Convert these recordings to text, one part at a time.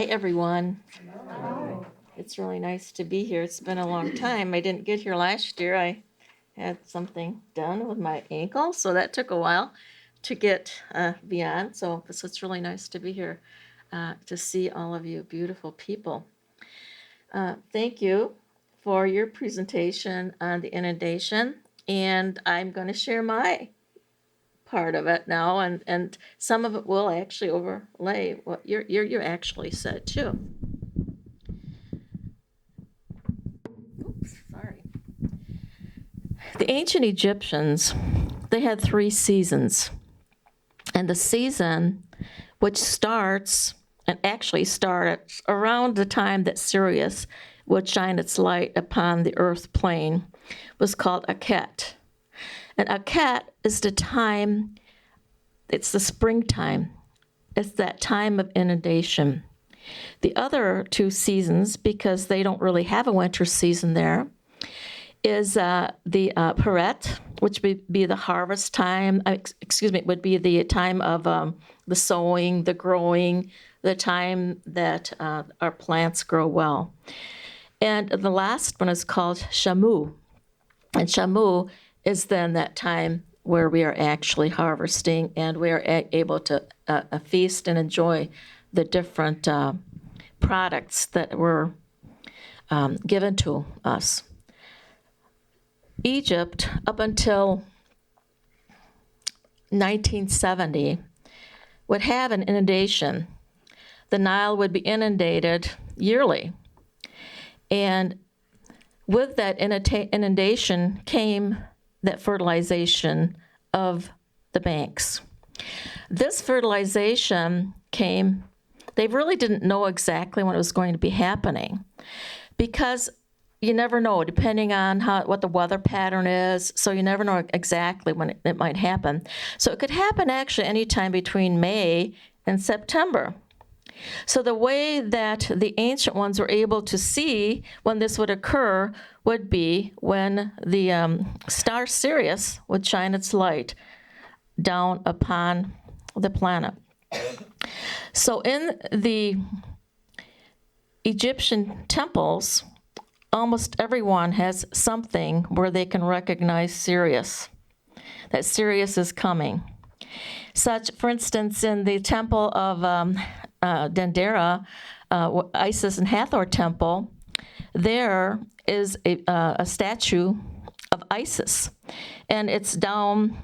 Hi, everyone. Hi. It's really nice to be here. It's been a long time. I didn't get here last year. I had something done with my ankle, so that took a while to get beyond. So it's really nice to be here to see all of you beautiful people. Thank you for your presentation on the inundation, and I'm going to share my part of it now, and some of it will actually overlay what you actually said too. Oops, sorry. The ancient Egyptians, they had 3 seasons. And the season, which starts, and actually started around the time that Sirius would shine its light upon the earth plane, was called Aket. And Aket is the time, it's the springtime. It's that time of inundation. The other 2 seasons, because they don't really have a winter season there, is the Peret, which would be the harvest time. Would be the time of the sowing, the growing, the time that our plants grow well. And the last one is called Shamu. And Shamu is then that time where we are actually harvesting and we are able to feast and enjoy the different products that were given to us. Egypt, up until 1970, would have an inundation. The Nile would be inundated yearly. And with that inundation came that fertilization of the banks. This fertilization came, they really didn't know exactly when it was going to be happening, because you never know, depending on what the weather pattern is, so you never know exactly when it might happen. So it could happen actually anytime between May and September. So the way that the ancient ones were able to see when this would occur would be when the star Sirius would shine its light down upon the planet. So in the Egyptian temples, almost everyone has something where they can recognize Sirius, that Sirius is coming. Such, for instance, in the temple of Dendera, Isis and Hathor temple, there is a statue of Isis, and it's down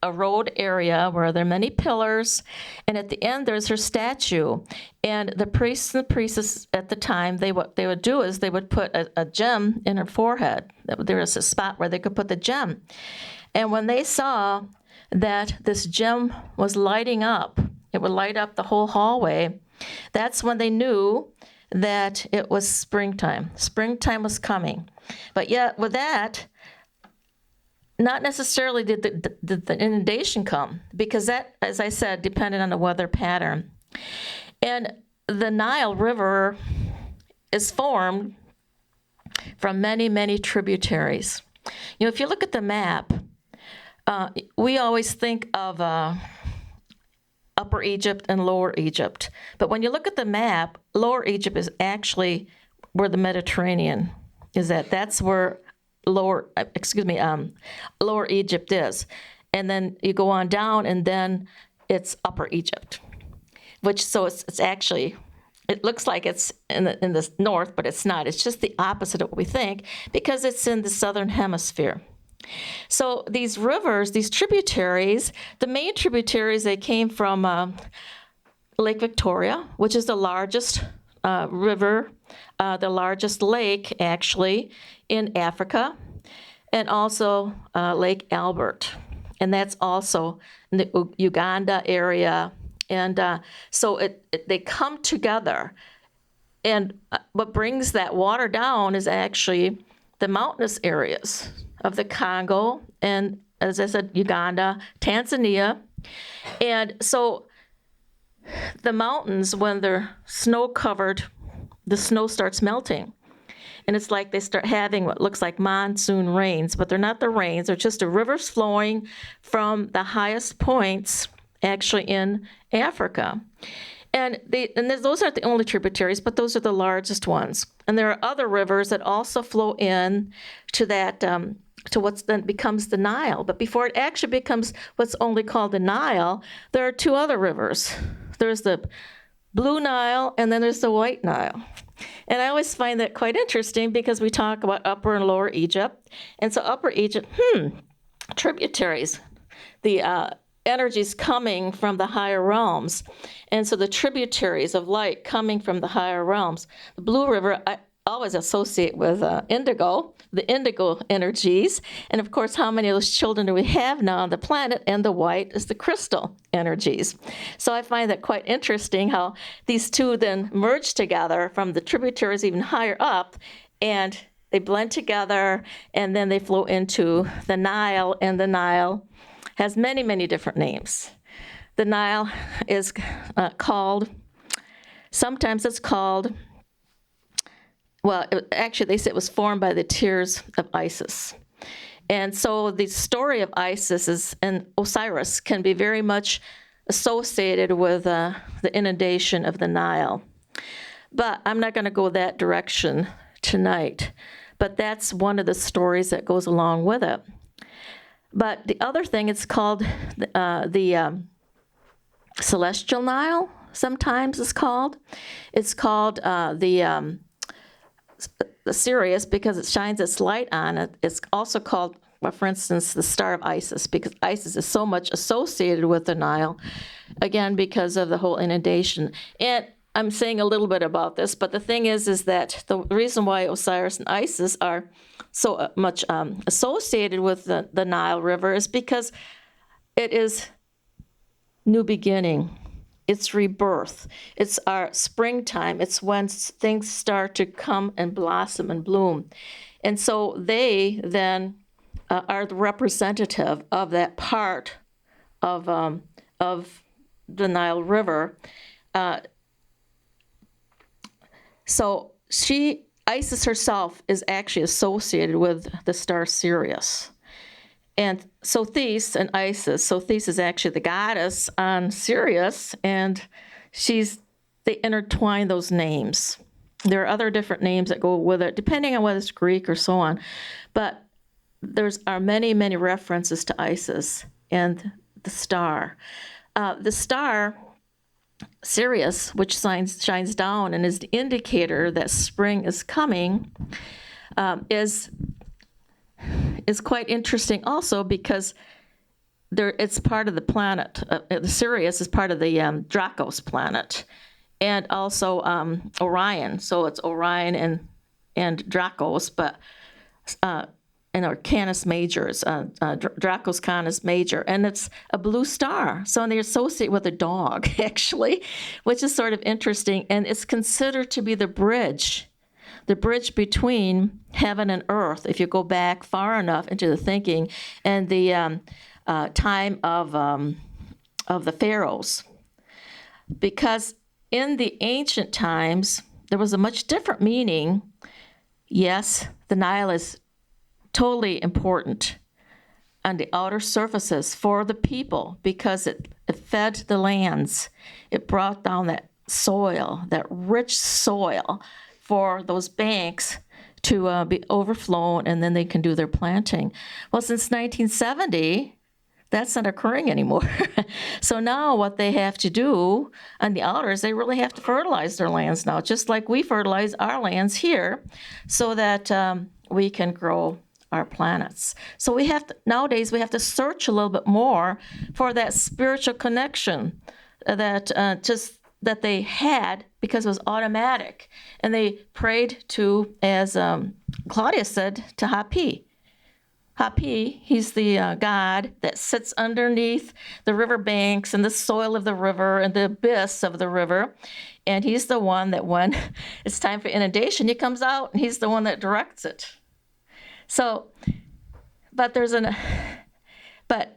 a road area where there are many pillars, and at the end there's her statue. And the priests and the priestesses at the time, what they would do is they would put a gem in her forehead. There was a spot where they could put the gem. And when they saw that this gem was lighting up, it would light up the whole hallway, that's when they knew that it was springtime. Springtime was coming. But yet with that, not necessarily did the inundation come, because that, as I said, depended on the weather pattern. And the Nile River is formed from many, many tributaries. You know, if you look at the map, we always think of Upper Egypt and Lower Egypt. But when you look at the map, Lower Egypt is actually where the Mediterranean is at. That's where Lower Egypt is. And then you go on down, and then it's Upper Egypt, so it's actually, it looks like it's in the north, but it's not. It's just the opposite of what we think, because it's in the southern hemisphere. So these rivers, these tributaries, the main tributaries, they came from Lake Victoria, which is the largest river, the largest lake, actually, in Africa, and also Lake Albert. And that's also in the Uganda area. And so they come together. And what brings that water down is actually the mountainous areas of the Congo and, as I said, Uganda, Tanzania. And so the mountains, when they're snow-covered, the snow starts melting. And it's like they start having what looks like monsoon rains, but they're not the rains. They're just the rivers flowing from the highest points, actually, in Africa. And those aren't the only tributaries, but those are the largest ones. And there are other rivers that also flow in to that, to what's then becomes the Nile. But before it actually becomes what's only called the Nile, there are two other rivers. There's the Blue Nile, and then there's the White Nile. And I always find that quite interesting because we talk about Upper and Lower Egypt. And so Upper Egypt, tributaries, the energies coming from the higher realms. And so the tributaries of light coming from the higher realms. The Blue River, I always associate with indigo, the indigo energies. And of course, how many of those children do we have now on the planet? And the white is the crystal energies. So I find that quite interesting how these two then merge together from the tributaries even higher up, and they blend together, and then they flow into the Nile, and the Nile has many, many different names. The Nile is sometimes it's called, actually they say it was formed by the tears of Isis. And so the story of Isis and Osiris can be very much associated with the inundation of the Nile. But I'm not going to go that direction tonight. But that's one of the stories that goes along with it. But the other thing, it's called the Celestial Nile, sometimes it's called. It's called the Sirius because it shines its light on it. It's also called, for instance, the Star of Isis, because Isis is so much associated with the Nile, again, because of the whole inundation. And I'm saying a little bit about this, but the thing is that the reason why Osiris and Isis are so much associated with the Nile River is because it is new beginning. It's rebirth. It's our springtime. It's when things start to come and blossom and bloom. And so they then are the representative of that part of the Nile River. So Isis herself is actually associated with the star Sirius. And Sothis and Isis, Sothis is actually the goddess on Sirius, and they intertwine those names. There are other different names that go with it, depending on whether it's Greek or so on. But there are many, many references to Isis and the star. The star Sirius, which shines down and is the indicator that spring is coming, is quite interesting also because it's part of the planet. The Sirius is part of the Dracos planet, and also Orion. So it's Orion and Dracos, but Canis Major, Dracos Canis Major, and it's a blue star. So they associate with a dog, actually, which is sort of interesting, and it's considered to be the bridge between heaven and earth, if you go back far enough into the thinking, and the time of the pharaohs. Because in the ancient times, there was a much different meaning. Yes, the Nile is totally important on the outer surfaces for the people because it fed the lands. It brought down that soil, that rich soil, for those banks to be overflown, and then they can do their planting. Well, since 1970, that's not occurring anymore. So now what they have to do on the outers, they really have to fertilize their lands now, just like we fertilize our lands here, so that we can grow our planets. So nowadays we have to search a little bit more for that spiritual connection that they had, because it was automatic. And they prayed to, as Claudia said, to Hapi. Hapi, he's the god that sits underneath the river banks and the soil of the river and the abyss of the river. And he's the one that when it's time for inundation, he comes out and he's the one that directs it. So, but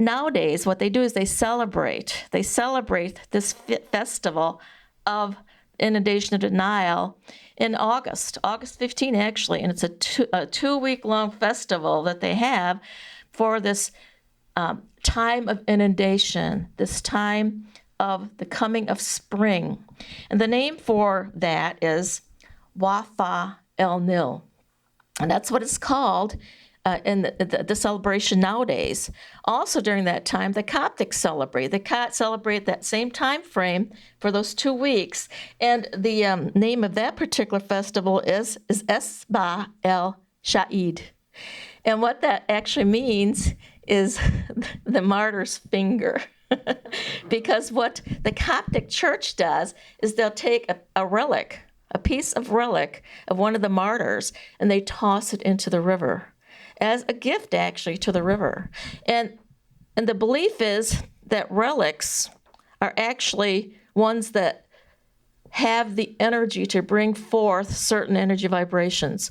nowadays what they do is they celebrate this festival of inundation of the Nile in August 15 actually, and it's a 2-week-long festival that they have for this time of inundation, this time of the coming of spring. And the name for that is Wafa El Nil. And that's what it's called in the celebration nowadays. Also during that time, the Coptics celebrate. The celebrate that same time frame for those 2 weeks. And the name of that particular festival is Esba El Shahid. And what that actually means is the martyr's finger. Because what the Coptic church does is they'll take a relic, a piece of relic of one of the martyrs, and they toss it into the river as a gift, actually, to the river. And the belief is that relics are actually ones that have the energy to bring forth certain energy vibrations.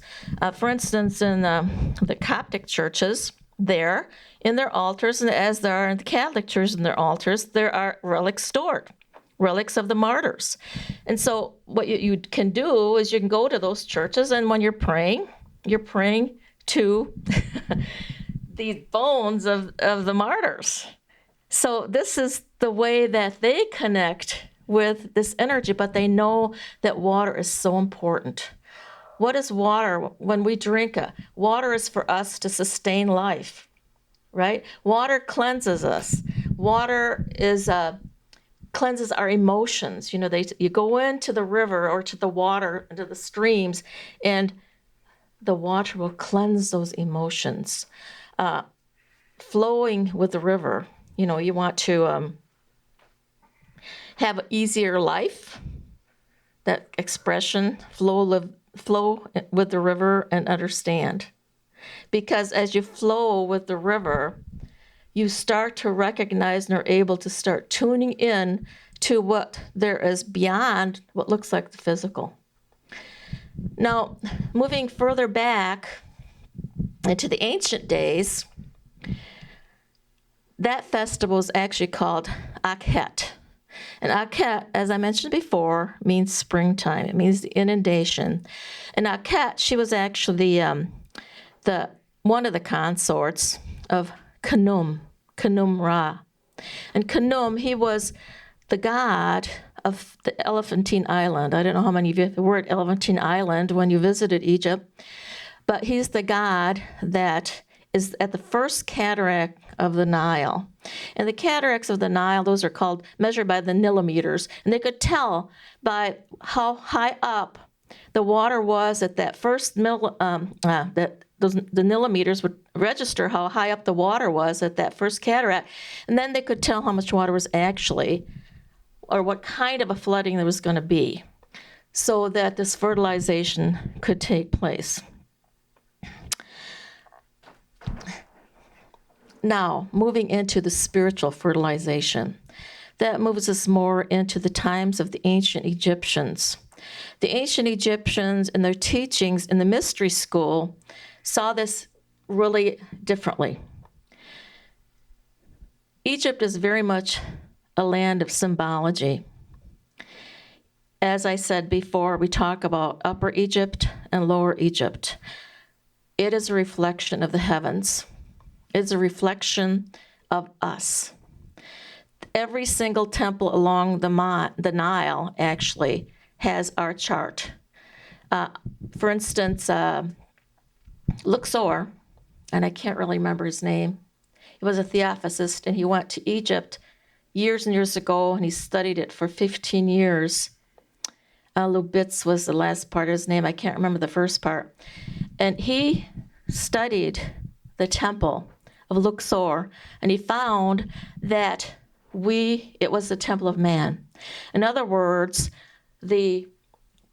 For instance, in the Coptic churches, there in their altars, and as there are in the Catholic churches in their altars, there are relics stored, relics of the martyrs. And so what you can do is you can go to those churches, and when you're praying to these bones of the martyrs. So this is the way that they connect with this energy, but they know that water is so important. What is water? When we drink it, water is for us to sustain life, right? Water cleanses us. Water cleanses our emotions. You know, you go into the river or to the water, into the streams, and the water will cleanse those emotions. Flowing with the river, you know, you want to have an easier life. That expression, flow with the river and understand. Because as you flow with the river, you start to recognize and are able to start tuning in to what there is beyond what looks like the physical. Now, moving further back into the ancient days, that festival is actually called Akhet. And Akhet, as I mentioned before, means springtime. It means the inundation. And Akhet, she was actually the one of the consorts of Khnum Ra. And Khnum, he was the god of the Elephantine Island. I don't know how many of you were at Elephantine Island when you visited Egypt, but he's the god that is at the first cataract of the Nile. And the cataracts of the Nile, those are measured by the millimeters, and they could tell by how high up the water was at that first the millimeters would register how high up the water was at that first cataract, and then they could tell how much water was actually, or what kind of a flooding there was going to be, so that this fertilization could take place. Now, moving into the spiritual fertilization, that moves us more into the times of the ancient Egyptians. The ancient Egyptians and their teachings in the mystery school saw this really differently. Egypt is very much a land of symbology. As I said before, we talk about Upper Egypt and Lower Egypt. It is a reflection of the heavens. It's a reflection of us. Every single temple along the Nile actually has our chart. For instance, Luxor, and I can't really remember his name. He was a theosophist, and he went to Egypt years and years ago, and he studied it for 15 years. Lubitz was the last part of his name. I can't remember the first part. And he studied the temple of Luxor, and he found that it was the temple of man. In other words,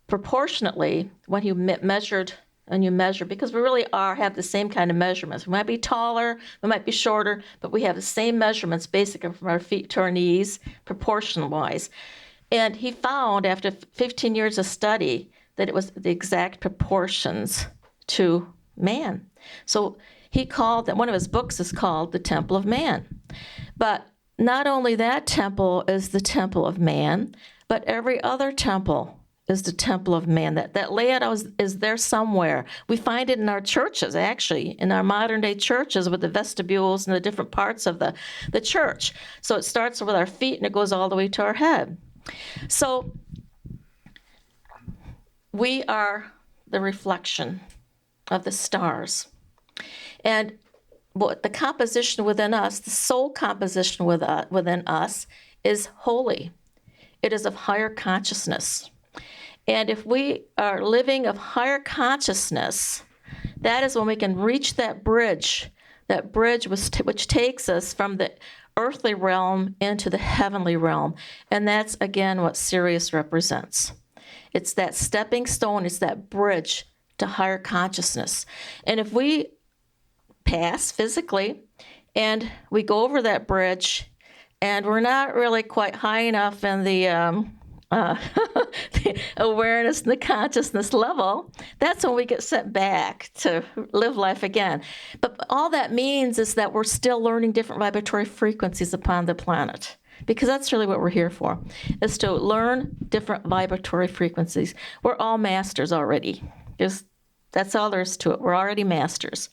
proportionately, when he measured, and you measure, because we really have the same kind of measurements. We might be taller, we might be shorter, but we have the same measurements basically from our feet to our knees, proportion-wise. And he found, after 15 years of study, that it was the exact proportions to man. So he called that, one of his books is called The Temple of Man. But not only that temple is the temple of man, but every other temple is the temple of man. That layout is there somewhere. We find it in our churches, actually, in our modern day churches with the vestibules and the different parts of the church. So it starts with our feet and it goes all the way to our head. So we are the reflection of the stars. And what the composition within us, the soul composition within us, is holy. It is of higher consciousness. And if we are living of higher consciousness, that is when we can reach that bridge which takes us from the earthly realm into the heavenly realm. And that's, again, what Sirius represents. It's that stepping stone, it's that bridge to higher consciousness. And if we pass physically and we go over that bridge and we're not really quite high enough in the the awareness and the consciousness level, that's when we get sent back to live life again. But all that means is that we're still learning different vibratory frequencies upon the planet, because that's really what we're here for, is to learn different vibratory frequencies. We're all masters already. That's all there is to it. We're already masters.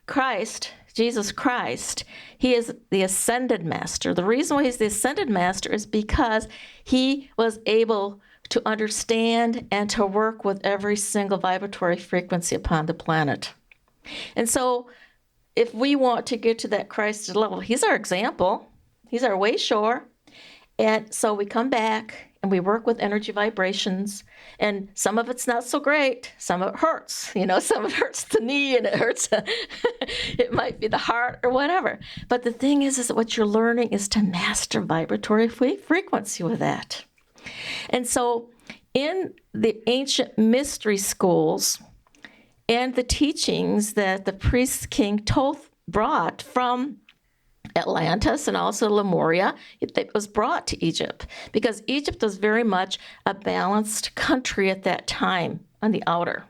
Christ, Jesus Christ, he is the ascended master. The reason why he's the ascended master is because he was able to understand and to work with every single vibratory frequency upon the planet. And so if we want to get to that Christ level, he's our example. He's our way shore. And so we come back and we work with energy vibrations, and some of it's not so great. Some of it hurts, some of it hurts the knee and it hurts, it might be the heart or whatever. But the thing is that what you're learning is to master vibratory frequency with that. And so in the ancient mystery schools and the teachings that the priest king Thoth brought from Atlantis and also Lemuria, it was brought to Egypt, because Egypt was very much a balanced country at that time on the outer.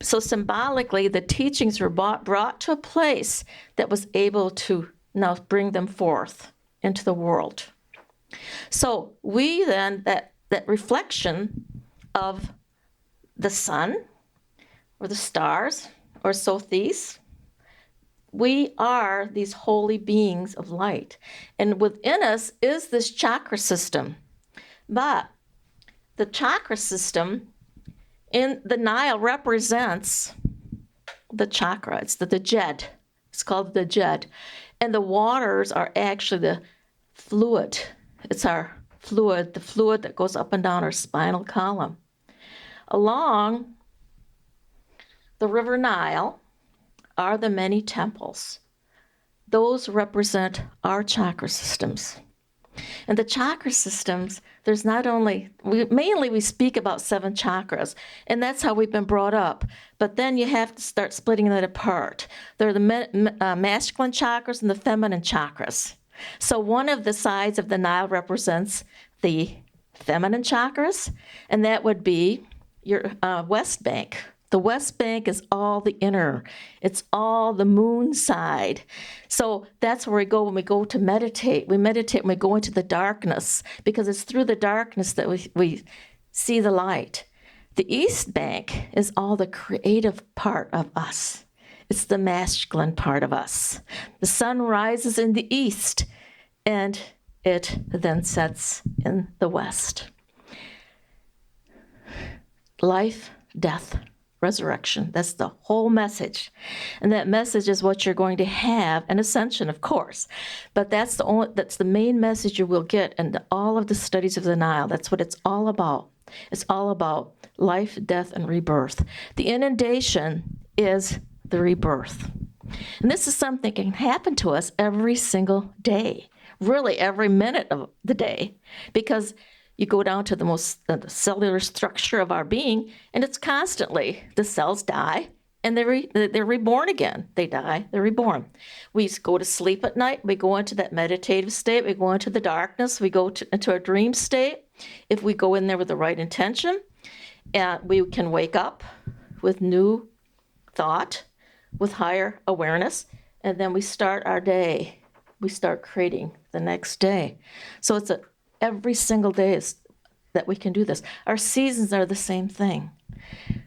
So symbolically, the teachings were brought to a place that was able to now bring them forth into the world. So we then, that reflection of the sun or the stars or Sothis, we are these holy beings of light. And within us is this chakra system. But the chakra system in the Nile represents the chakra. It's the Jed. It's called the Jed. And the waters are actually the fluid. It's our fluid, the fluid that goes up and down our spinal column. Along the river Nile are the many temples. Those represent our chakra systems. And the chakra systems, there's not only, we speak about 7 chakras, and that's how we've been brought up. But then you have to start splitting that apart. There are the masculine chakras and the feminine chakras. So one of the sides of the Nile represents the feminine chakras, and that would be your West Bank. The West Bank is all the inner. It's all the moon side. So that's where we go when we go to meditate. We meditate when we go into the darkness, because it's through the darkness that we see the light. The East Bank is all the creative part of us. It's the masculine part of us. The sun rises in the east, and it then sets in the west. Life, death, resurrection. That's the whole message. And that message is what you're going to have, an ascension, of course. But that's the main message you will get in all of the studies of the Nile. That's what it's all about. It's all about life, death, and rebirth. The inundation is the rebirth. And this is something that can happen to us every single day, really every minute of the day, because you go down to the cellular structure of our being, and it's constantly, the cells die, and they're reborn again. They die, they're reborn. We go to sleep at night, we go into that meditative state, we go into the darkness, we go into a dream state. If we go in there with the right intention, we can wake up with new thought, with higher awareness, and then we start our day. We start creating the next day. So every single day is that we can do this. Our seasons are the same thing.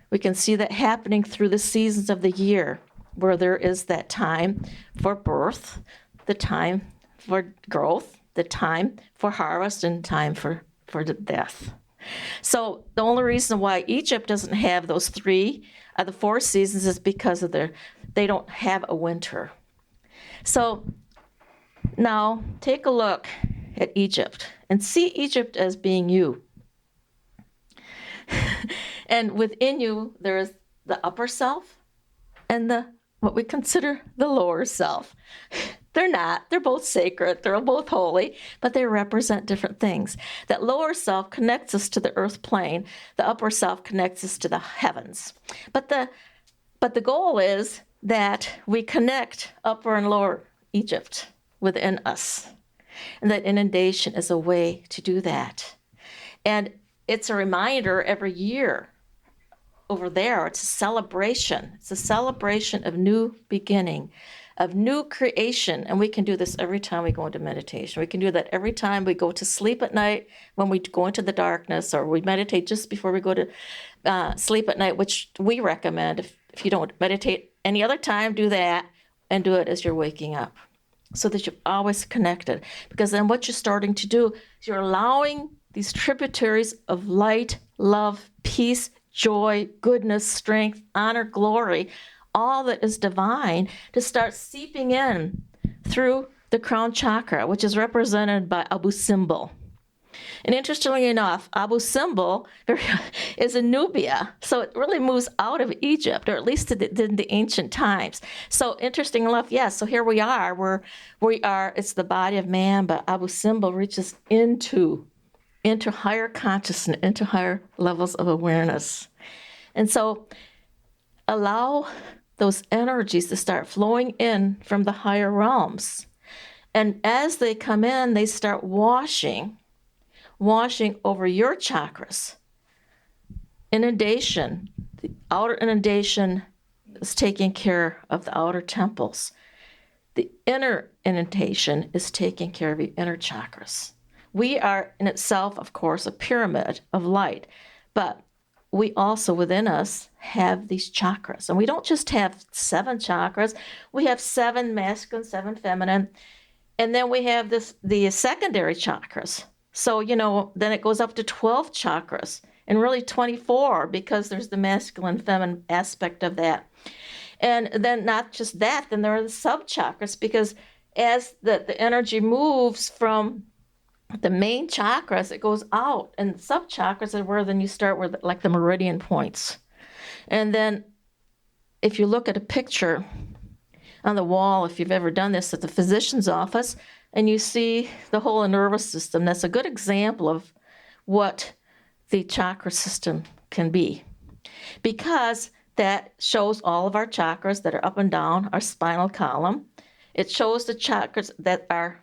We can see that happening through the seasons of the year, where there is that time for birth, the time for growth, the time for harvest, and time for the death. So the only reason why Egypt doesn't have those 3 of the 4 seasons is because of they don't have a winter. So now take a look at Egypt and see Egypt as being you. And within you, there is the upper self and what we consider the lower self. They're not. They're both sacred. They're both holy, but they represent different things. That lower self connects us to the earth plane. The upper self connects us to the heavens. But the goal is that we connect upper and lower Egypt within us. And that inundation is a way to do that. And it's a reminder every year over there. It's a celebration. It's a celebration of new beginning, of new creation. And we can do this every time we go into meditation. We can do that every time we go to sleep at night, when we go into the darkness, or we meditate just before we go to sleep at night, which we recommend. If you don't meditate any other time, do that, and do it as you're waking up, so that you're always connected. Because then what you're starting to do is you're allowing these tributaries of light, love, peace, joy, goodness, strength, honor, glory, all that is divine, to start seeping in through the crown chakra, which is represented by Abu Simbel. And interestingly enough, Abu Simbel is in Nubia, so it really moves out of Egypt, or at least it did in the ancient times. So interesting enough, yes, so here we are, it's the body of man, but Abu Simbel reaches into higher consciousness, into higher levels of awareness. And so allow those energies to start flowing in from the higher realms. And as they come in, they start washing over your chakras. Inundation, the outer inundation is taking care of the outer temples. The inner inundation is taking care of the inner chakras. We are in itself, of course, a pyramid of light, but we also within us have these chakras. And we don't just have 7 chakras, we have 7 masculine, 7 feminine, and then we have the secondary chakras. So, then it goes up to 12 chakras, and really 24, because there's the masculine, feminine aspect of that. And then not just that, then there are the sub-chakras, because as the energy moves from the main chakras, it goes out, and sub-chakras are where then you start with like the meridian points. And then if you look at a picture on the wall, if you've ever done this at the physician's office, and you see the whole nervous system, that's a good example of what the chakra system can be. Because that shows all of our chakras that are up and down our spinal column. It shows the chakras that are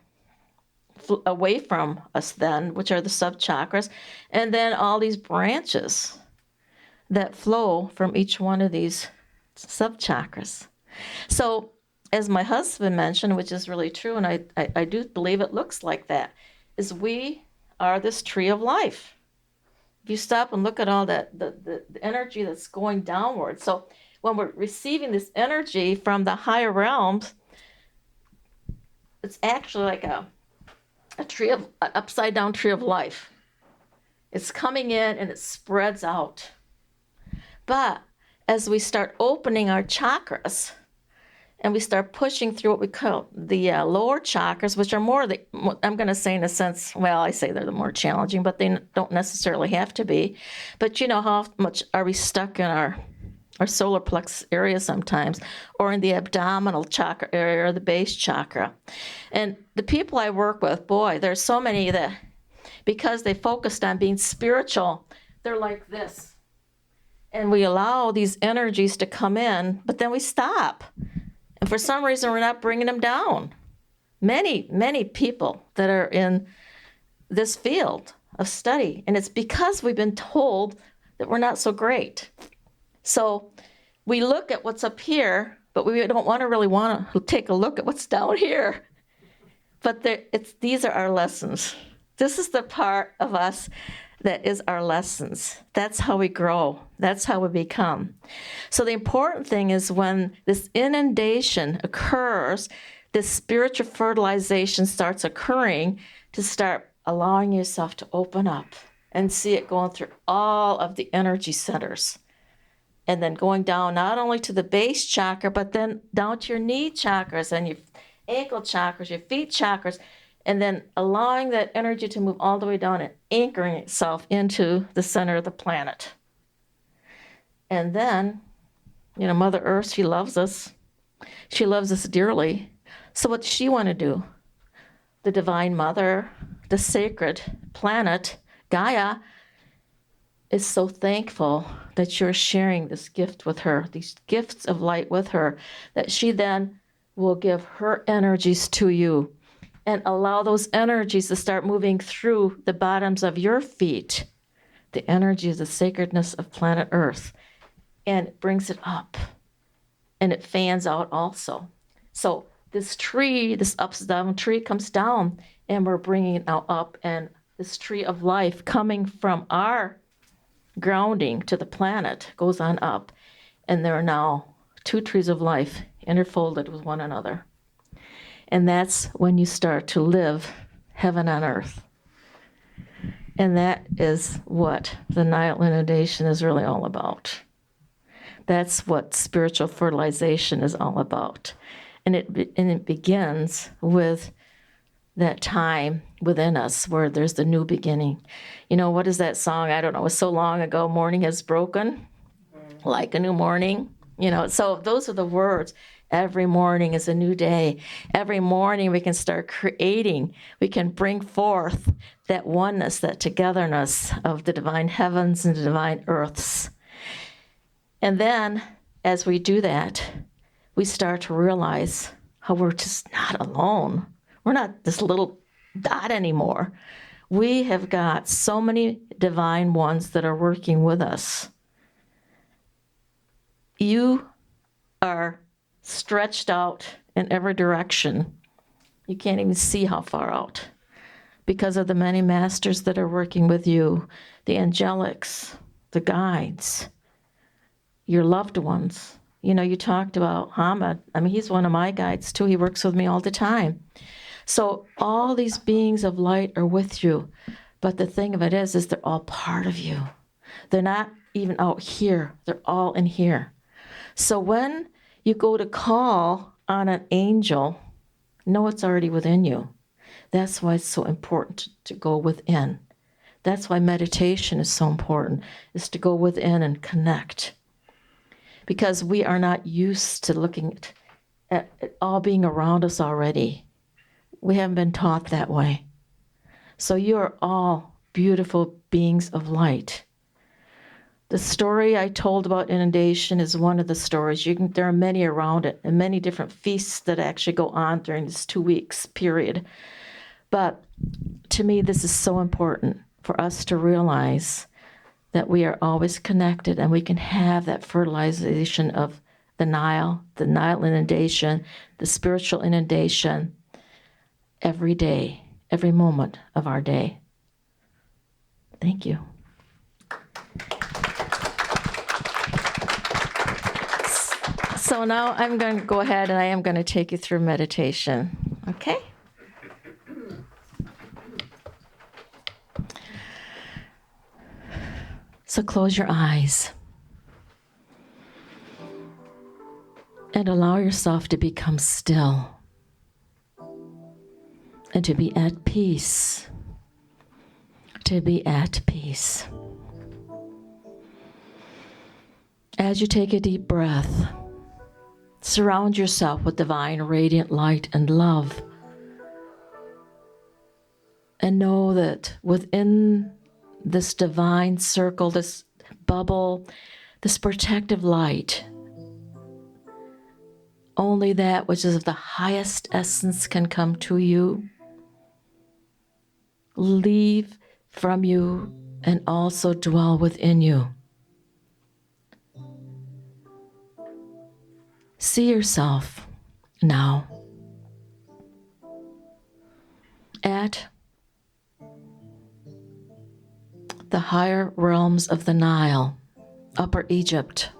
away from us then, which are the sub-chakras, and then all these branches that flow from each one of these sub-chakras. So, as my husband mentioned, which is really true, and I do believe it looks like that, is we are this tree of life. If you stop and look at all that, the energy that's going downward. So when we're receiving this energy from the higher realms, it's actually like an upside down tree of life. It's coming in and it spreads out. But as we start opening our chakras, and we start pushing through what we call the lower chakras, which are I'm going to say in a sense, well, I say they're the more challenging, but they don't necessarily have to be. But how much are we stuck in our solar plexus area sometimes, or in the abdominal chakra area, or the base chakra? And the people I work with, boy, there's so many that, because they focused on being spiritual, they're like this. And we allow these energies to come in, but then we stop. And for some reason, we're not bringing them down. Many, many people that are in this field of study, and it's because we've been told that we're not so great. So we look at what's up here, but we don't really want to take a look at what's down here. But these are our lessons. This is the part of us that is our lessons. That's how we grow. That's how we become. So the important thing is when this inundation occurs, this spiritual fertilization starts occurring, to start allowing yourself to open up and see it going through all of the energy centers. And then going down not only to the base chakra, but then down to your knee chakras and your ankle chakras, your feet chakras, and then allowing that energy to move all the way down and anchoring itself into the center of the planet. And then, Mother Earth, she loves us. She loves us dearly. So what does she want to do? The Divine Mother, the sacred planet, Gaia, is so thankful that you're sharing this gift with her, these gifts of light with her, that she then will give her energies to you and allow those energies to start moving through the bottoms of your feet, the energy of the sacredness of planet Earth, and it brings it up and it fans out also. So this tree, this upside down tree comes down and we're bringing it now up, and this tree of life coming from our grounding to the planet goes on up, and there are now two trees of life interfolded with one another. And that's when you start to live heaven on earth. And that is what the Nile inundation is really all about. That's what spiritual fertilization is all about. And it begins with that time within us where there's the new beginning. What is that song? I don't know. It was so long ago. Morning has broken like a new morning. So those are the words. Every morning is a new day. Every morning we can start creating. We can bring forth that oneness, that togetherness of the divine heavens and the divine earths. And then as we do that, we start to realize how we're just not alone. We're not this little dot anymore. We have got so many divine ones that are working with us. You are stretched out in every direction. You can't even see how far out because of the many masters that are working with you, the angelics, the guides, your loved ones. You talked about Hamid. He's one of my guides too. He works with me all the time. So all these beings of light are with you. But the thing of it is they're all part of you. They're not even out here. They're all in here. So when you go to call on an angel, know it's already within you. That's why it's so important to go within. That's why meditation is so important, is to go within and connect. Because we are not used to looking at it all being around us already. We haven't been taught that way. So you are all beautiful beings of light. The story I told about inundation is one of the stories. There are many around it, and many different feasts that actually go on during this 2 weeks period. But to me, this is so important for us to realize that we are always connected, and we can have that fertilization of the Nile inundation, the spiritual inundation, every day, every moment of our day. Thank you. So now I'm going to go ahead and I am going to take you through meditation. Okay? So close your eyes and allow yourself to become still and to be at peace. To be at peace. As you take a deep breath, surround yourself with divine radiant light and love. And know that within this divine circle, this bubble, this protective light, only that which is of the highest essence can come to you, leave from you, and also dwell within you. See yourself now the higher realms of the Nile, Upper Egypt,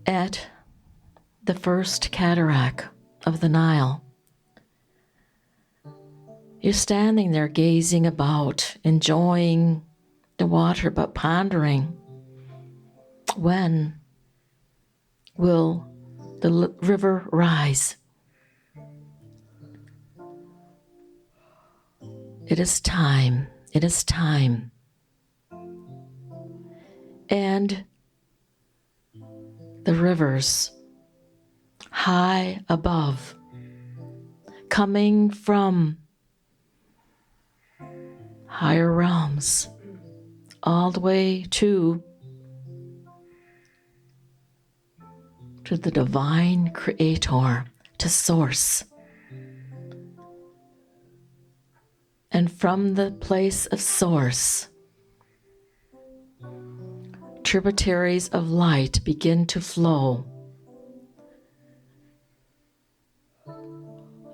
at the first cataract of the Nile. You're standing there gazing about, enjoying the water, but pondering, when will the river rise? It is time. It is time. And the rivers high above, coming from higher realms, all the way to the divine creator, to source. And from the place of source, tributaries of light begin to flow.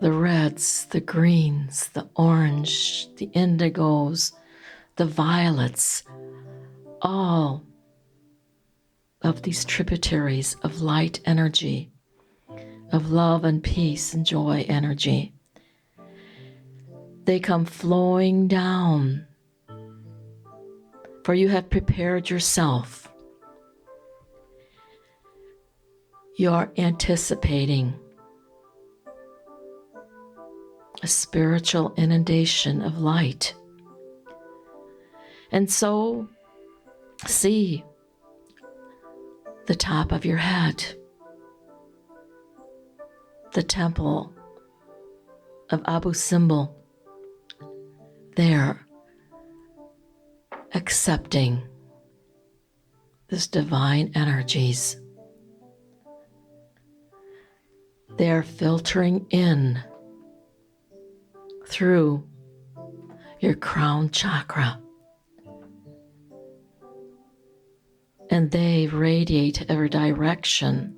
The reds, the greens, the orange, the indigos, the violets, all of these tributaries of light energy, of love and peace and joy energy. They come flowing down, for you have prepared yourself. You're anticipating a spiritual inundation of light. And so, see the top of your head, the temple of Abu Simbel, there accepting this divine energies. They're filtering in through your crown chakra, and they radiate every direction,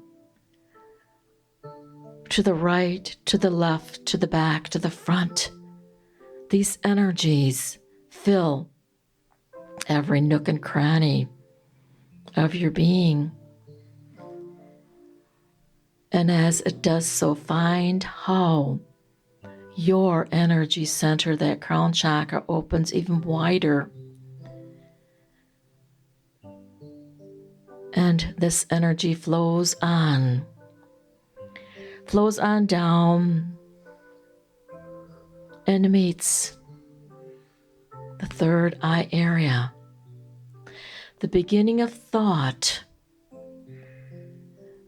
to the right, to the left, to the back, to the front. These energies fill every nook and cranny of your being. And as it does so, find how your energy center, that crown chakra, opens even wider. And this energy flows on down, and meets the third eye area, the beginning of thought,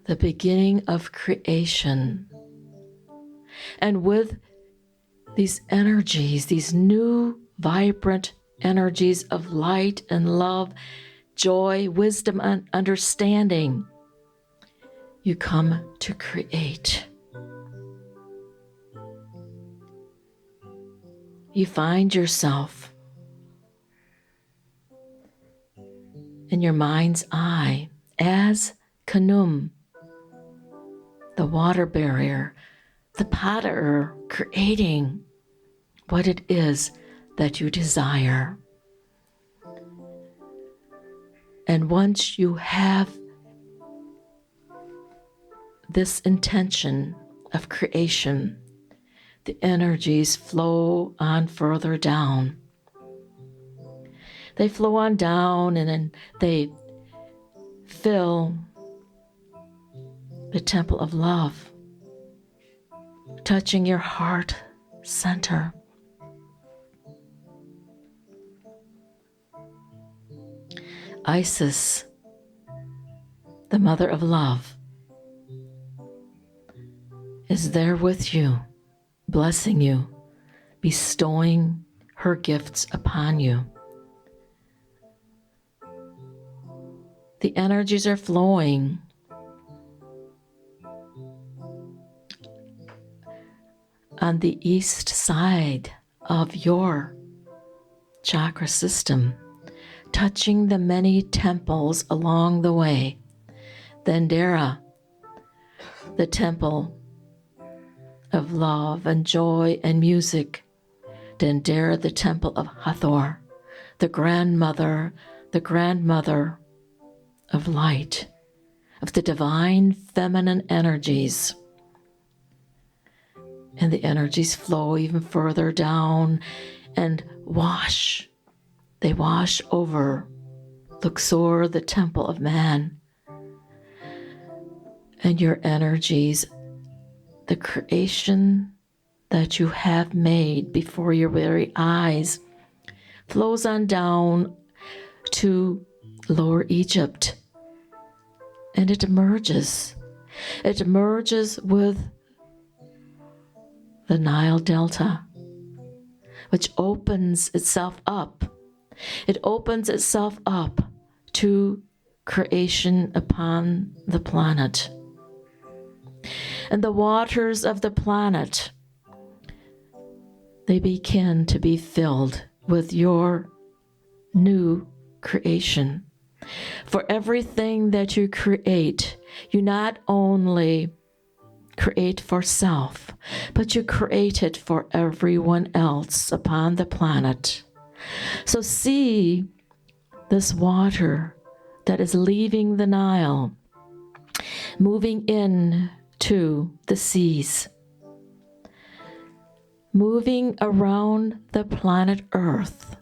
the beginning of creation. And with these energies, these new vibrant energies of light and love, joy, wisdom, and understanding, you come to create. You find yourself in your mind's eye as Khnum, the water barrier, the potter, creating what it is that you desire. And once you have this intention of creation, the energies flow on further down. They flow on down, and then they fill the temple of love, touching your heart center. Isis, the mother of love, is there with you, blessing you, bestowing her gifts upon you. The energies are flowing on the east side of your chakra system, touching the many temples along the way. Dendera, the temple of love and joy and music, Dendera, the temple of Hathor, the grandmother of light, of the divine feminine energies. And the energies flow even further down and wash. They wash over Luxor, the temple of man. And your energies, the creation that you have made before your very eyes, flows on down to Lower Egypt. And it merges. It merges with the Nile Delta, which opens itself up. It opens itself up to creation upon the planet. And the waters of the planet, they begin to be filled with your new creation. For everything that you create, you not only create for self, but you create it for everyone else upon the planet. So see this water that is leaving the Nile, moving in to the seas, moving around the planet Earth,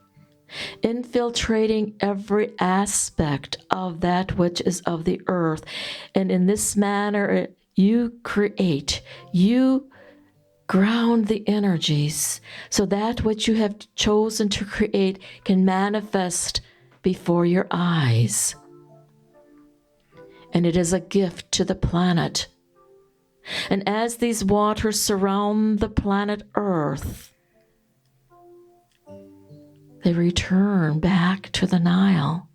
infiltrating every aspect of that which is of the earth. And in this manner, you create, you ground the energies so that which you have chosen to create can manifest before your eyes. And it is a gift to the planet. And as these waters surround the planet Earth, they return back to the Nile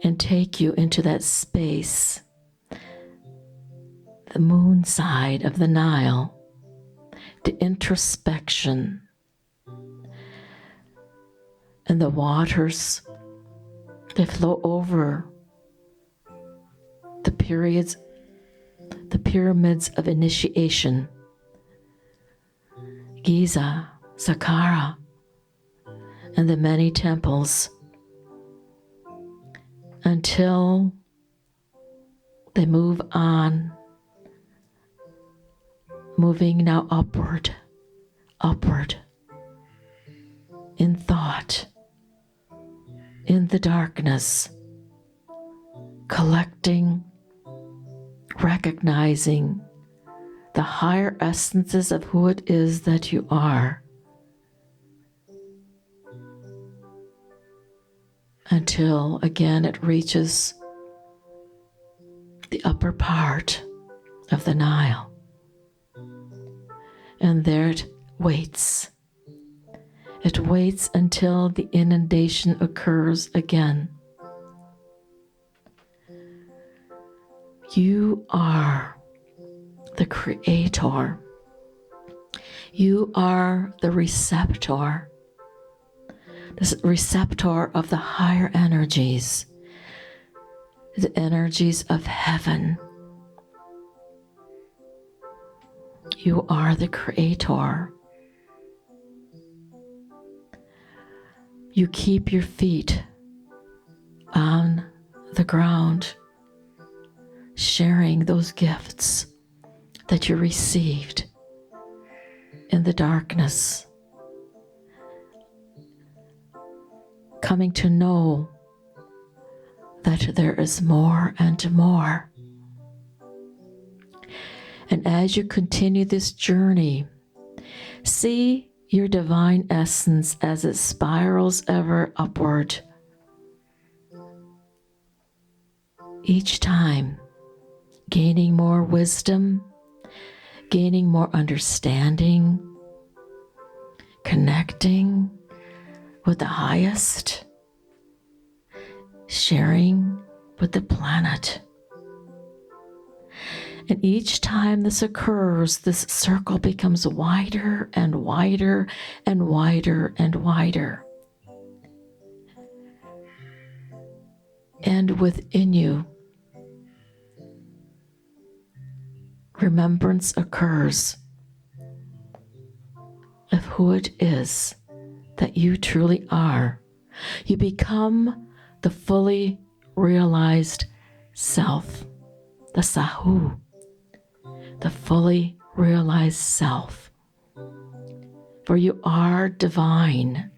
and take you into that space, the moon side of the Nile, the introspection. And the waters, they flow over the pyramids of initiation, Giza, Saqqara, and the many temples, until they move on, moving now upward, in thought, in the darkness, collecting, recognizing the higher essences of who it is that you are, until again it reaches the upper part of the Nile. And there it waits. It waits until the inundation occurs again. You are the creator. You are the receptor of the higher energies, the energies of heaven. You are the creator. You keep your feet on the ground, sharing those gifts that you received in the darkness, coming to know that there is more and more. And as you continue this journey, see your divine essence as it spirals ever upward. Each time, gaining more wisdom, gaining more understanding, connecting with the highest, sharing with the planet. And each time this occurs, this circle becomes wider and wider and wider and wider. And within you, remembrance occurs of who it is that you truly are. You become the fully realized self, the Sahu, the fully realized self. For you are divine.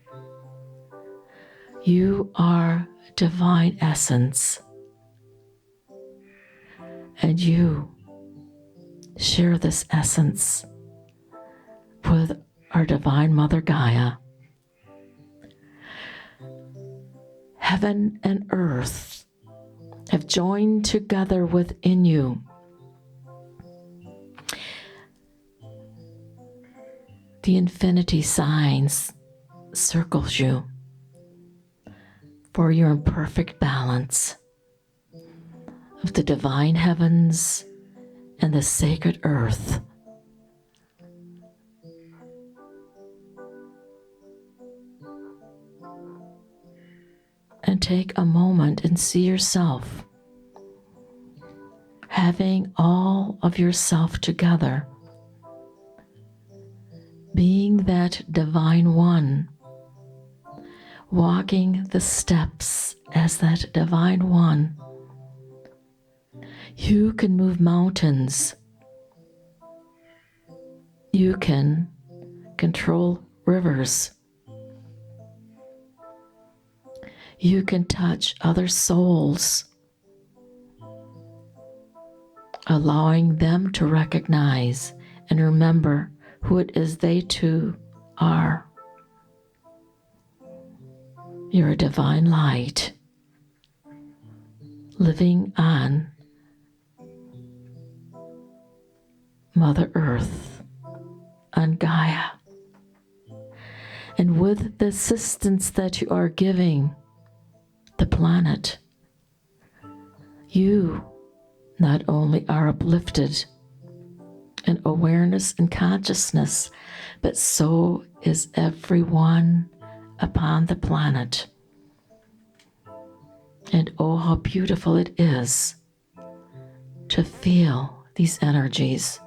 You are divine essence. And you share this essence with our Divine Mother Gaia. Heaven and earth have joined together within you. The infinity signs circles you for you're in perfect balance of the divine heavens and the sacred earth. And take a moment and see yourself having all of yourself together, being that divine one, walking the steps as that divine one. You can move mountains. You can control rivers. You can touch other souls, allowing them to recognize and remember who it is they too are. You're a divine light living on Mother Earth, on Gaia. And with the assistance that you are giving the planet, you not only are uplifted in awareness and consciousness, but so is everyone upon the planet. And oh, how beautiful it is to feel these energies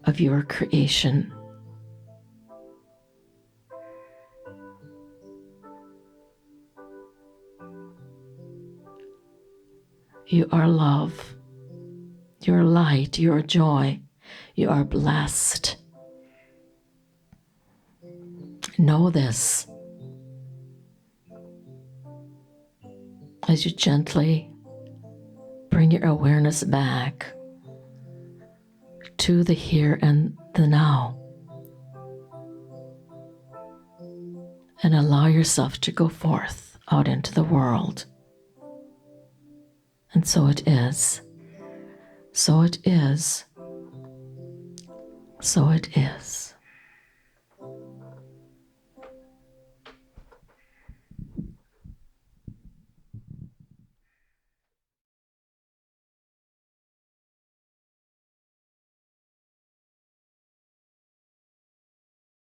of your creation. You are love. You are light. You are joy. You are blessed. Know this as you gently bring your awareness back to the here and the now, and allow yourself to go forth out into the world. And so it is. So it is. So it is.